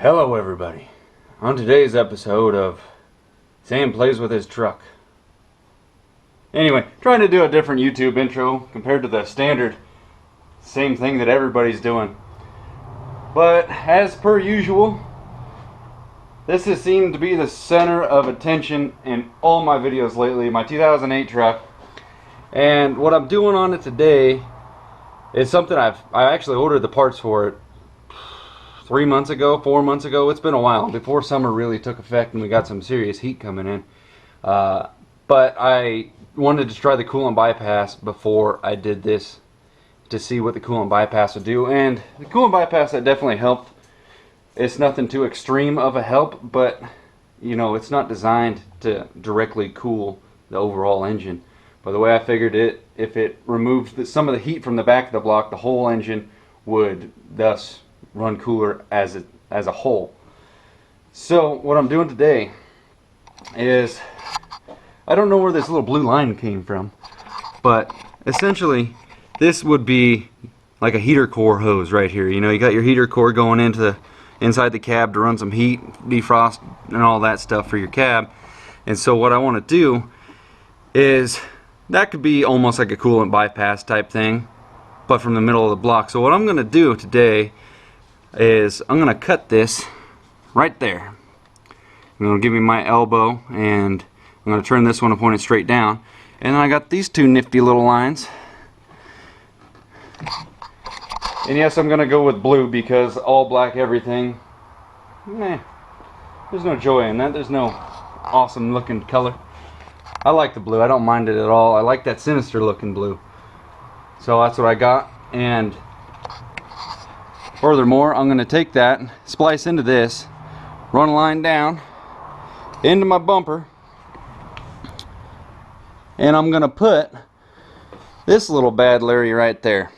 Hello everybody. On today's episode of Sam Plays With His Truck. Anyway, trying to do a different YouTube intro compared to the standard same thing that everybody's doing. But as per usual, this has seemed to be the center of attention in all my videos lately, my 2008 truck. And what I'm doing on it today is something I actually ordered the parts for it 3 months ago, 4 months ago. It's been a while, before summer really took effect and we got some serious heat coming in. But I wanted to try the coolant bypass before I did this to see what the coolant bypass would do. And the coolant bypass, that definitely helped. It's nothing too extreme of a help, but you know, it's not designed to directly cool the overall engine. By the way I figured it, if it removed some of the heat from the back of the block, the whole engine would thus run cooler as a whole. So what I'm doing today is, I don't know where this little blue line came from, but essentially this would be like a heater core hose right here. You know, you got your heater core going into inside the cab to run some heat, defrost, and all that stuff for your cab. And so what I want to do is, that could be almost like a coolant bypass type thing, but from the middle of the block. So what I'm going to do today is I'm going to cut this right there. I'm going to give me my elbow, and I'm going to turn this one and point it straight down. And then I got these two nifty little lines. And yes, I'm going to go with blue because all black everything, there's no joy in that. There's no awesome looking color. I like the blue. I don't mind it at all. I like that sinister looking blue. So that's what I got. And furthermore, I'm going to take that, splice into this, run a line down into my bumper, and I'm going to put this little bad Larry right there.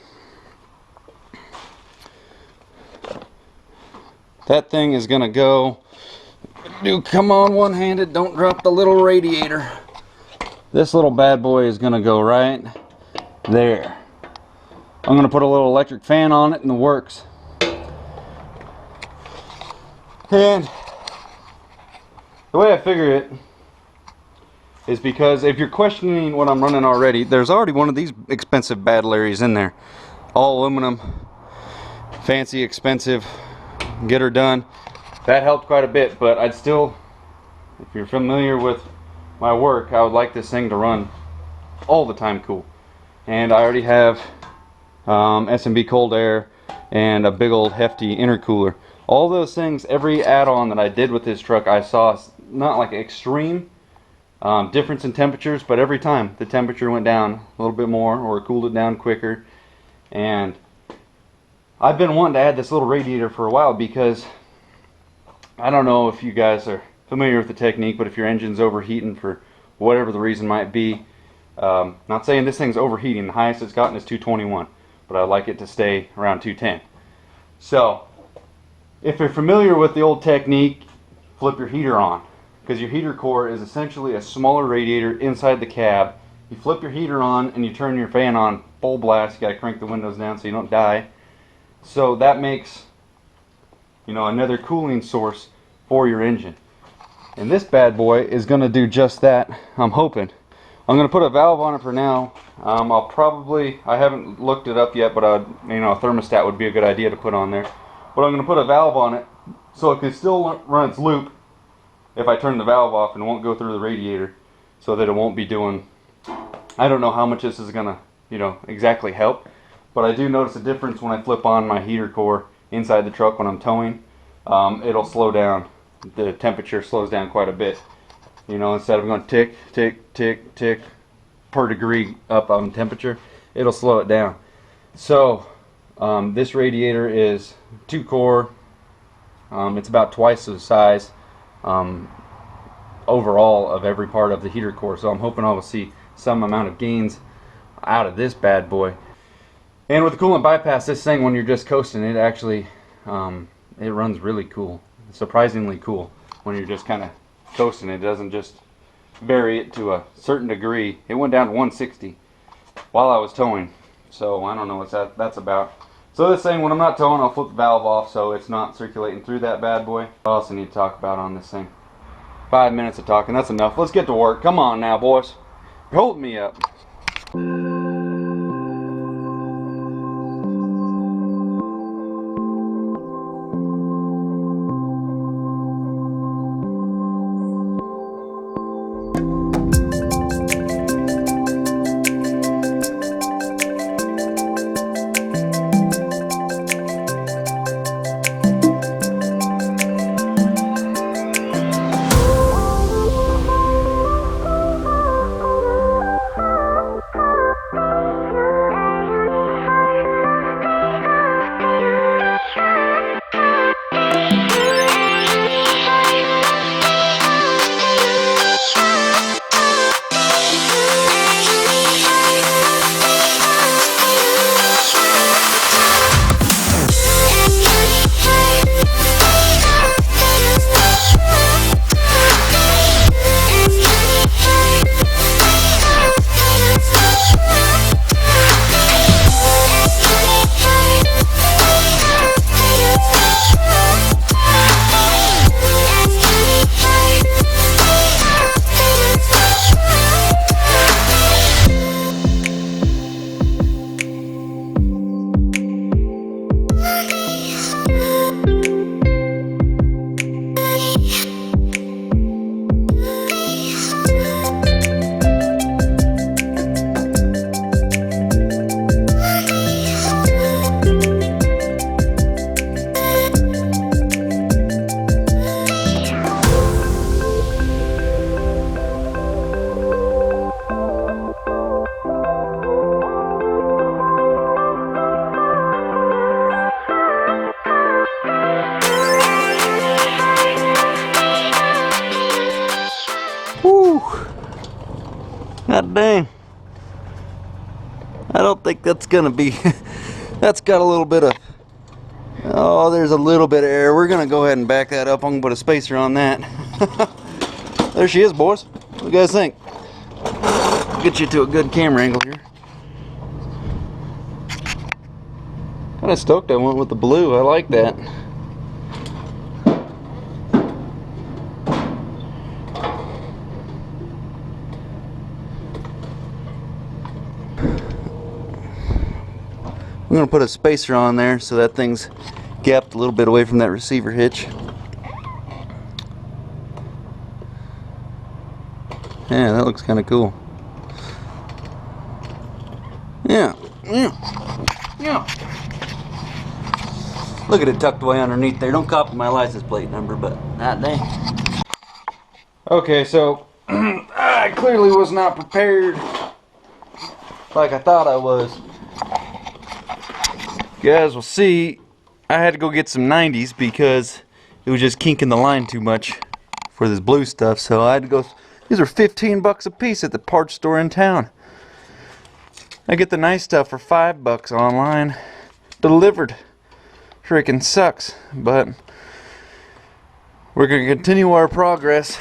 That thing is going to go, come on one-handed, don't drop the little radiator. This little bad boy is going to go right there. I'm going to put a little electric fan on it in the works. And the way I figure it is because if you're questioning what I'm running already, there's already one of these expensive battle areas in there. All aluminum, fancy, expensive, get her done. That helped quite a bit, but I'd still, if you're familiar with my work, I would like this thing to run all the time cool. And I already have S&B cold air and a big old hefty intercooler. All those things, every add-on that I did with this truck, I saw not like extreme difference in temperatures, but every time the temperature went down a little bit more or it cooled it down quicker. And I've been wanting to add this little radiator for a while because I don't know if you guys are familiar with the technique, but if your engine's overheating for whatever the reason might be, not saying this thing's overheating, the highest it's gotten is 221, but I like it to stay around 210. So if you're familiar with the old technique, flip your heater on, because your heater core is essentially a smaller radiator inside the cab. You flip your heater on and you turn your fan on full blast. You got to crank the windows down so you don't die. So that makes, you know, another cooling source for your engine. And this bad boy is going to do just that, I'm hoping. I'm going to put a valve on it for now. I haven't looked it up yet, but a thermostat would be a good idea to put on there. But I'm going to put a valve on it so it can still run its loop if I turn the valve off, and it won't go through the radiator, so that it won't be doing, I don't know how much this is going to, exactly help. But I do notice a difference when I flip on my heater core inside the truck when I'm towing. It'll slow down. The temperature slows down quite a bit. Instead of going tick, tick, tick, tick per degree up on temperature, it'll slow it down. So this radiator is 2-core. It's about twice the size overall of every part of the heater core. So I'm hoping I will see some amount of gains out of this bad boy. And with the coolant bypass, this thing, when you're just coasting, it actually it runs really cool. Surprisingly cool when you're just kind of coasting. It doesn't just vary it to a certain degree. It went down to 160 while I was towing, so I don't know what that's about. So this thing, when I'm not towing, I'll flip the valve off so it's not circulating through that bad boy. What else I need to talk about on this thing? 5 minutes of talking, that's enough. Let's get to work. Come on now, boys. You're holding me up. God dang. I don't think that's gonna be, that's got a little bit of, oh, there's a little bit of air. We're gonna go ahead and back that up. I'm gonna put a spacer on that. There she is, boys. What do you guys think? Get you to a good camera angle here. Kinda stoked I went with the blue. I like that. I'm going to put a spacer on there so that thing's gapped a little bit away from that receiver hitch. Yeah, that looks kind of cool. Yeah. Look at it tucked away underneath there. Don't copy my license plate number, but not dang. Okay, so I clearly was not prepared like I thought I was. You guys will see, I had to go get some 90s because it was just kinking the line too much for this blue stuff. So I had to go. These are 15 bucks a piece at the parts store in town. I get the nice stuff for $5 online, delivered. Freaking sucks, but we're gonna continue our progress,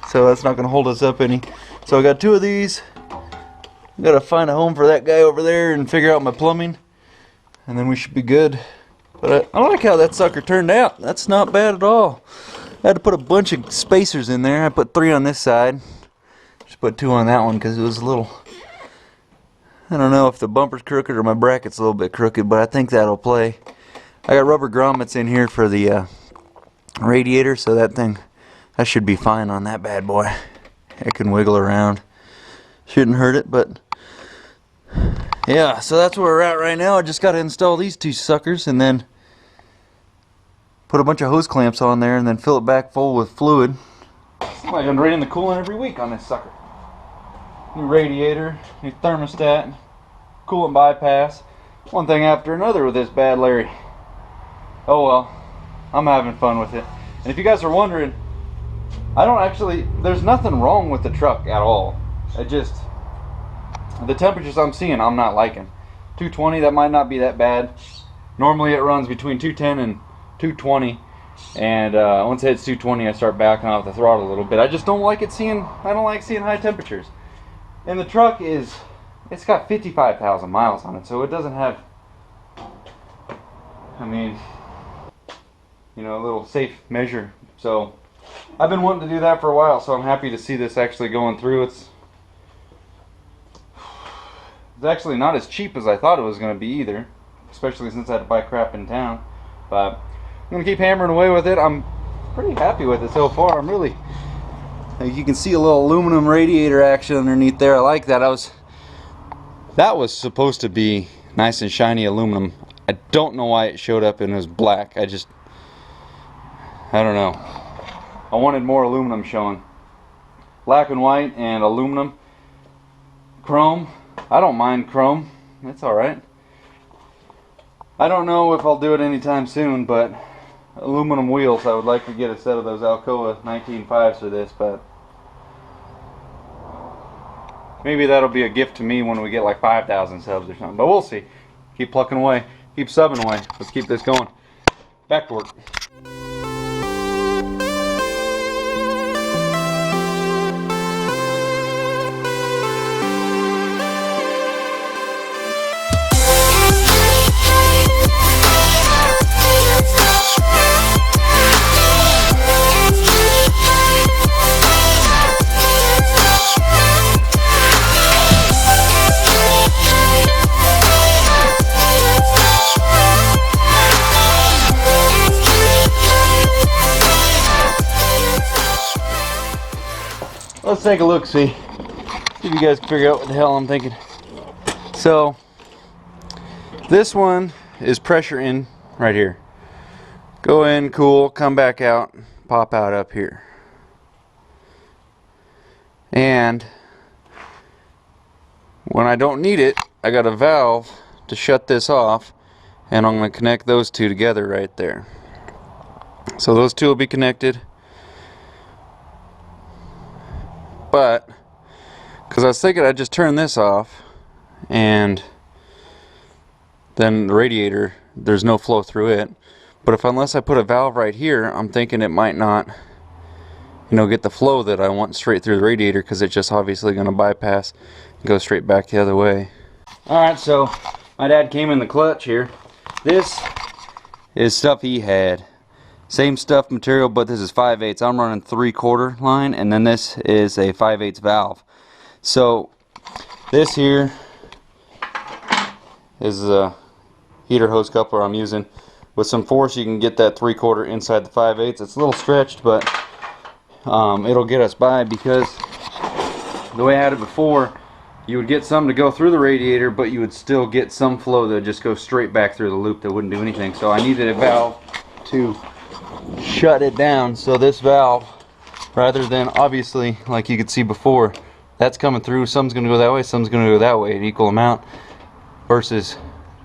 so that's not gonna hold us up any. So I got 2 of these. Gotta find a home for that guy over there and figure out my plumbing, and then we should be good. But I like how that sucker turned out. That's not bad at all. I had to put a bunch of spacers in there. I put 3 on this side, just put 2 on that one because it was a little, I don't know if the bumper's crooked or my bracket's a little bit crooked, but I think that'll play. I got rubber grommets in here for the radiator, so that should be fine on that bad boy. It can wiggle around. Shouldn't hurt it, but yeah, so that's where we're at right now. I just got to install these 2 suckers and then put a bunch of hose clamps on there and then fill it back full with fluid. It's like I'm draining the coolant every week on this sucker. New radiator, new thermostat, coolant bypass. One thing after another with this bad Larry. Oh well, I'm having fun with it. And if you guys are wondering, there's nothing wrong with the truck at all. The temperatures I'm seeing, I'm not liking. 220, that might not be that bad. Normally it runs between 210 and 220. And once it hits 220, I start backing off the throttle a little bit. I just don't like seeing high temperatures. And the truck it's got 55,000 miles on it, so it doesn't have, a little safe measure. So I've been wanting to do that for a while, so I'm happy to see this actually going through. It's actually not as cheap as I thought it was going to be either, especially since I had to buy crap in town. But I'm going to keep hammering away with it. I'm pretty happy with it so far. I'm really, you can see a little aluminum radiator action underneath there. I like that. That was supposed to be nice and shiny aluminum. I don't know why it showed up and it was black. I don't know. I wanted more aluminum showing. Black and white and aluminum. Chrome. I don't mind chrome. It's alright. I don't know if I'll do it anytime soon, but aluminum wheels, I would like to get a set of those Alcoa 19.5s for this, but maybe that'll be a gift to me when we get like 5,000 subs or something. But we'll see. Keep plucking away. Keep subbing away. Let's keep this going. Back to work. Let's take a look, see if you guys can figure out what the hell I'm thinking. So this one is pressure in right here. Go in, cool, come back out, pop out up here. And when I don't need it, I got a valve to shut this off, and I'm going to connect those 2 together right there. So those 2 will be connected. But because I was thinking I'd just turn this off, and then the radiator, there's no flow through it. But unless I put a valve right here, I'm thinking it might not, get the flow that I want straight through the radiator, because it's just obviously going to bypass and go straight back the other way. Alright, so my dad came in the clutch here. This is stuff he had. Same stuff material, but this is 5/8. I'm running 3/4 line, and then this is a 5/8 valve. So this here is heater hose coupler I'm using. With some force, you can get that 3/4 inside the 5/8. It's a little stretched, but it'll get us by, because the way I had it before, you would get some to go through the radiator, but you would still get some flow that would just go straight back through the loop that wouldn't do anything. So I needed a valve to shut it down. So this valve, rather than obviously like you could see before, that's coming through, some's going to go that way, some's going to go that way, an equal amount, versus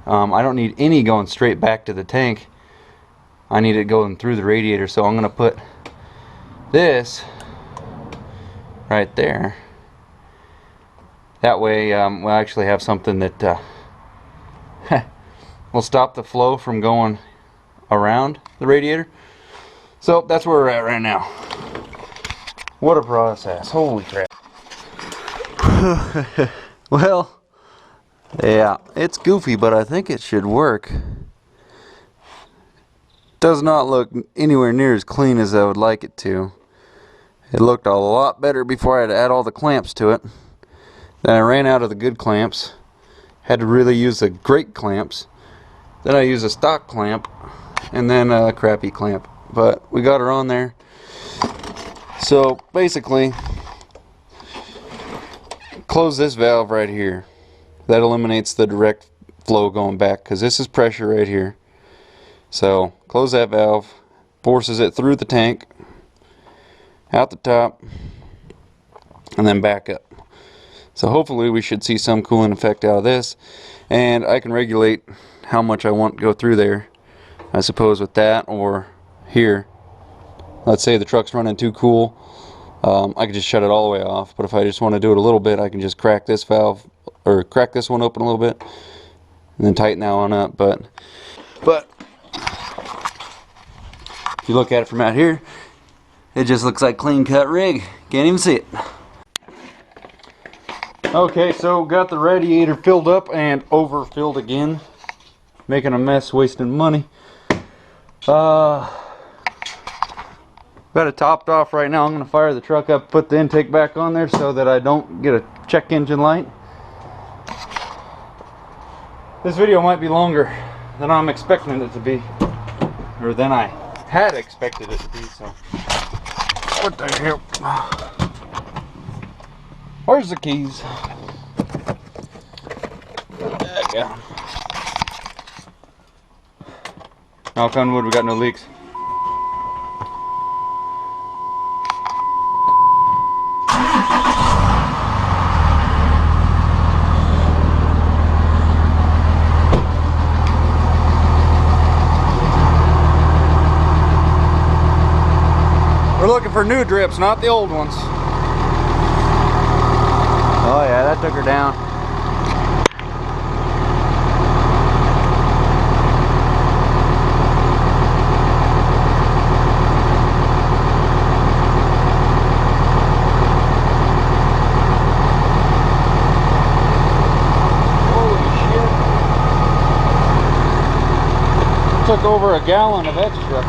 I don't need any going straight back to the tank. I need it going through the radiator. So I'm going to put this right there. That way we'll actually have something that will stop the flow from going around the radiator. So that's where we're at right now. What a process. Holy crap. Well, yeah, it's goofy, but I think it should work. Does not look anywhere near as clean as I would like it to. It looked a lot better before I had to add all the clamps to it. Then I ran out of the good clamps. Had to really use the great clamps. Then I used a stock clamp, and then a crappy clamp. But we got her on there. So basically, close this valve right here. That eliminates the direct flow going back, because this is pressure right here. So close that valve, forces it through the tank, out the top, and then back up. So hopefully we should see some cooling effect out of this, and I can regulate how much I want to go through there, I suppose, with that, or here. Let's say the truck's running too cool, I can just shut it all the way off. But if I just want to do it a little bit, I can just crack this valve, or crack this one open a little bit, and then tighten that one up. But if you look at it from out here, it just looks like clean cut rig. Can't even see it. Okay, so got the radiator filled up and overfilled again, making a mess, wasting money. Got it topped off right now. I'm going to fire the truck up, put the intake back on there so that I don't get a check engine light. This video might be longer than I'm expecting it to be, or than I had expected it to be. So what the hell? Where's the keys? There we go. Knock on wood, we got no leaks. We're looking for new drips, not the old ones. Oh yeah, that took her down. Holy shit. Took over a gallon of extra.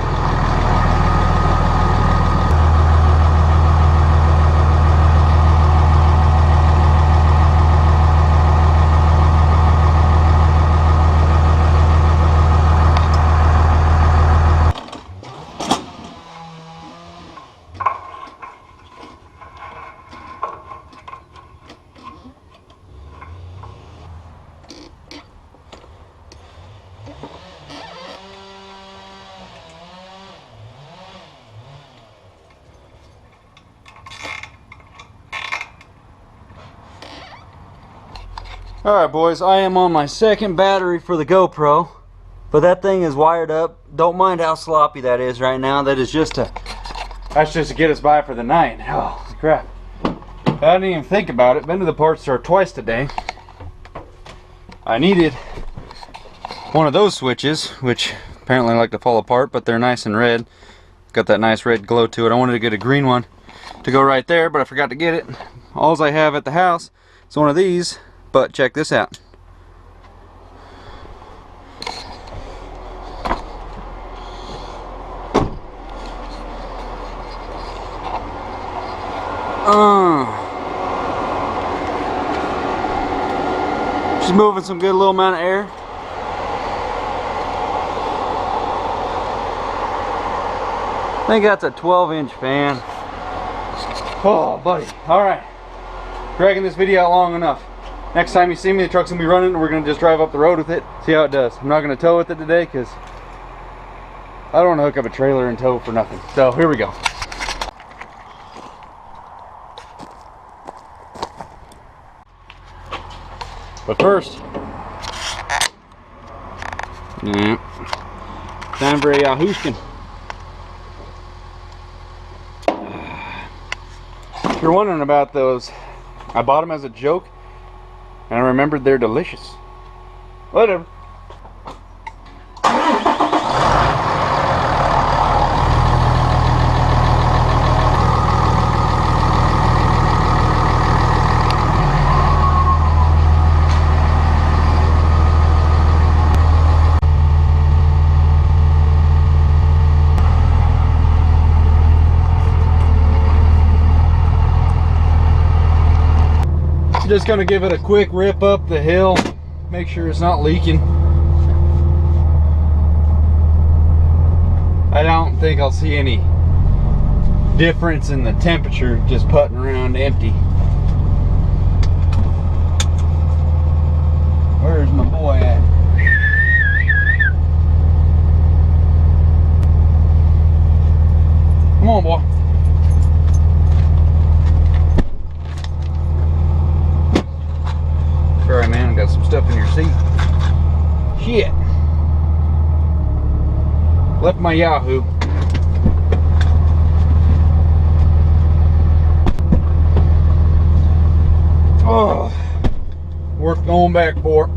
Alright boys, I am on my second battery for the GoPro, but that thing is wired up. Don't mind how sloppy that is right now. That's just to get us by for the night. Oh crap, I didn't even think about it. Been to the parts store twice today. I needed one of those switches, which apparently like to fall apart, but they're nice and red. Got that nice red glow to it. I wanted to get a green one to go right there, but I forgot to get it. All I have at the house is one of these. But check this out. She's moving some good little amount of air. think that's a 12-inch fan. Oh, buddy. All right. Dragging this video out long enough. Next time you see me, the truck's gonna be running, and we're gonna just drive up the road with it, see how it does. I'm not gonna tow with it today because I don't want to hook up a trailer and tow for nothing. So here we go. But first, time for a Yahushkin. If you're wondering about those, I bought them as a joke, and I remembered they're delicious. Whatever. Just gonna give it a quick rip up the hill, make sure it's not leaking. I don't think I'll see any difference in the temperature just putting around empty. Where's my boy at? Come on, boy. Sorry, man, I got some stuff in your seat. Shit. Left my Yahoo. Oh, worth going back for.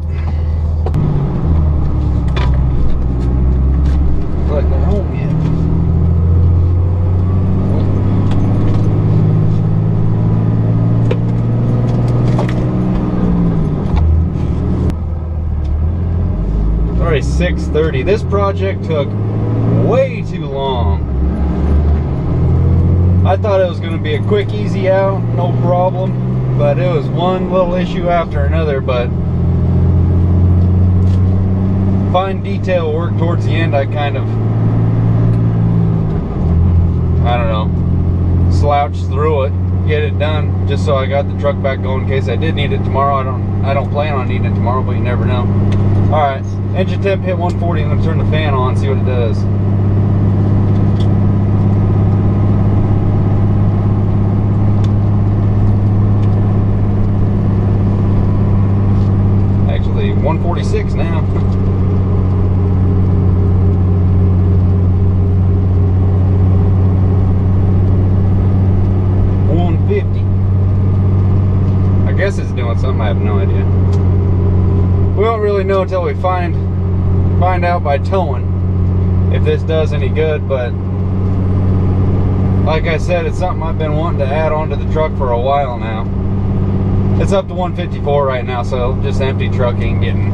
Like they're home yet. 6:30. This project took way too long. I thought it was going to be a quick, easy out, no problem, but it was one little issue after another. But fine detail work towards the end, I kind of, I don't know, slouched through it, get it done, just so I got the truck back going in case I did need it tomorrow. I don't plan on needing it tomorrow, but you never know. All right, engine temp hit 140. I'm gonna turn the fan on, see what it does. Actually, 146 now. I guess it's doing something, I have no idea. We won't really know until we find out by towing if this does any good, but like I said, it's something I've been wanting to add onto the truck for a while now. It's up to 154 right now, so just empty trucking, getting,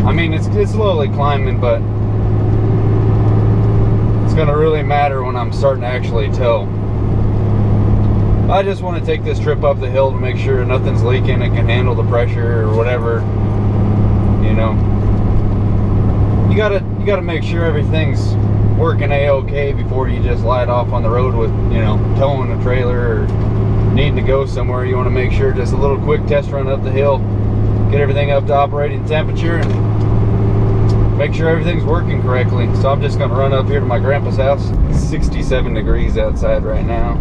I mean, it's slowly climbing, but it's gonna really matter when I'm starting to actually tow. I just want to take this trip up the hill to make sure nothing's leaking and can handle the pressure or whatever. You know, you gotta make sure everything's working a-okay before you just light off on the road with, you know, towing a trailer or needing to go somewhere. You want to make sure just a little quick test run up the hill, get everything up to operating temperature, and make sure everything's working correctly. So I'm just gonna run up here to my grandpa's house. It's 67 degrees outside right now.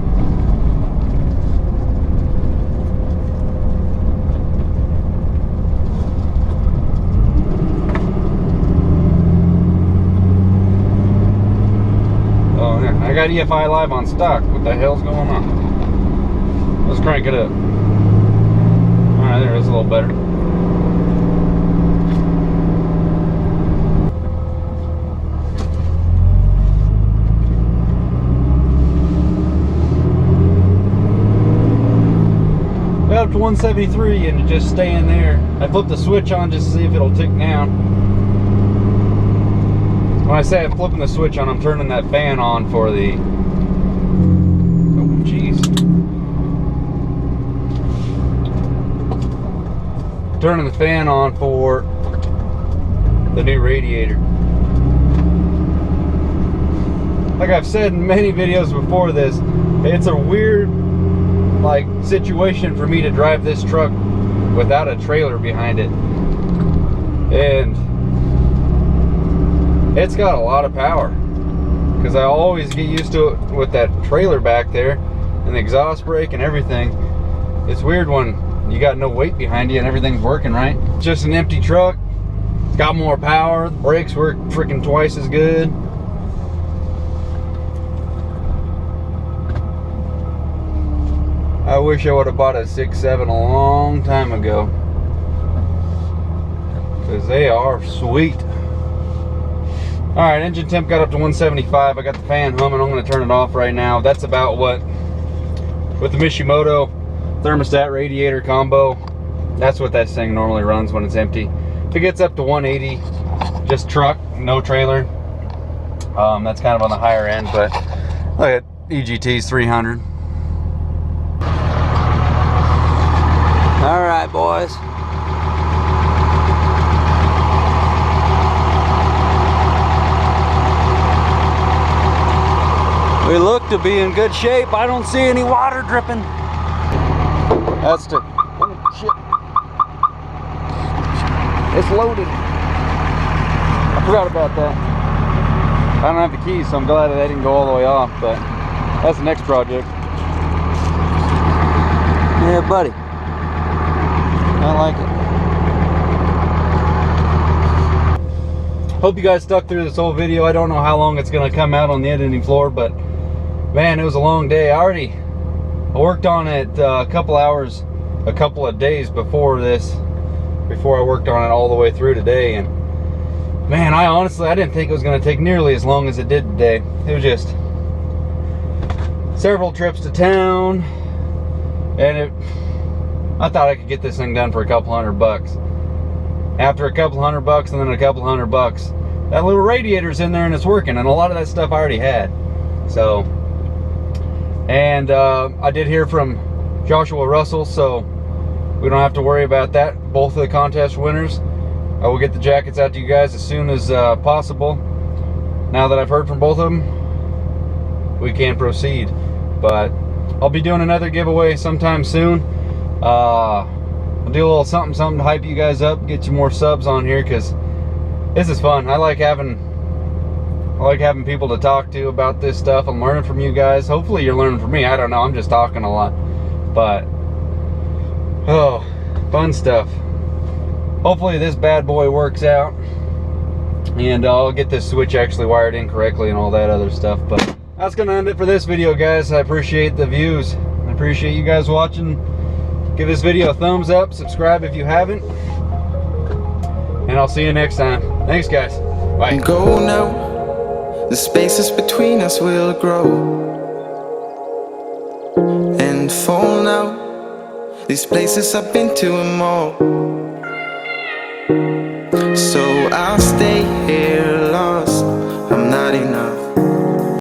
I got EFI Live on stock. What the hell's going on? Let's crank it up. Alright, there it is, a little better. Up to 173 and just staying there. I flipped the switch on just to see if it'll tick down. When I say I'm flipping the switch on, I'm turning that fan on for the, oh jeez, turning the fan on for the new radiator. like I've said in many videos before this, it's a weird like situation for me to drive this truck without a trailer behind it. And it's got a lot of power, because I always get used to it with that trailer back there and the exhaust brake and everything. It's weird when you got no weight behind you and everything's working right. It's just an empty truck. It's got more power. The brakes work freaking twice as good. I wish I would have bought a 6.7 a long time ago, because they are sweet. Alright, engine temp got up to 175. I got the fan humming. I'm going to turn it off right now. That's about what, with the Mishimoto thermostat radiator combo, that's what that thing normally runs when it's empty. If it gets up to 180, just truck, no trailer, that's kind of on the higher end, but look at EGT's 300. Alright, boys. We look to be in good shape. I don't see any water dripping. That's the, oh shit. It's loaded. I forgot about that. I don't have the keys, so I'm glad that I didn't go all the way off, but that's the next project. Yeah, buddy. I like it. Hope you guys stuck through this whole video. I don't know how long it's going to come out on the editing floor, but man, it was a long day. I worked on it a couple hours, a couple of days before this, before I worked on it all the way through today. And man, I didn't think it was going to take nearly as long as it did today. It was just several trips to town, and I thought I could get this thing done for a couple $100. After a couple $100 and then a couple $100, that little radiator's in there and it's working, and a lot of that stuff I already had. So, and I did hear from Joshua Russell, so we don't have to worry about that. Both of the contest winners, I will get the jackets out to you guys as soon as possible. Now that I've heard from both of them, we can proceed. But I'll be doing another giveaway sometime soon. I'll do a little something to hype you guys up, get you more subs on here, because this is fun. I like having people to talk to about this stuff. I'm learning from you guys. Hopefully you're learning from me. I don't know, I'm just talking a lot, but oh, fun stuff. Hopefully this bad boy works out, and I'll get this switch actually wired in correctly and all that other stuff. But that's gonna end it for this video, guys. I appreciate the views. I appreciate you guys watching. Give this video a thumbs up, subscribe if you haven't, and I'll see you next time. Thanks, guys. Bye. Go now, the spaces between us will grow and fall now. These places I've been to and more, so I'll stay here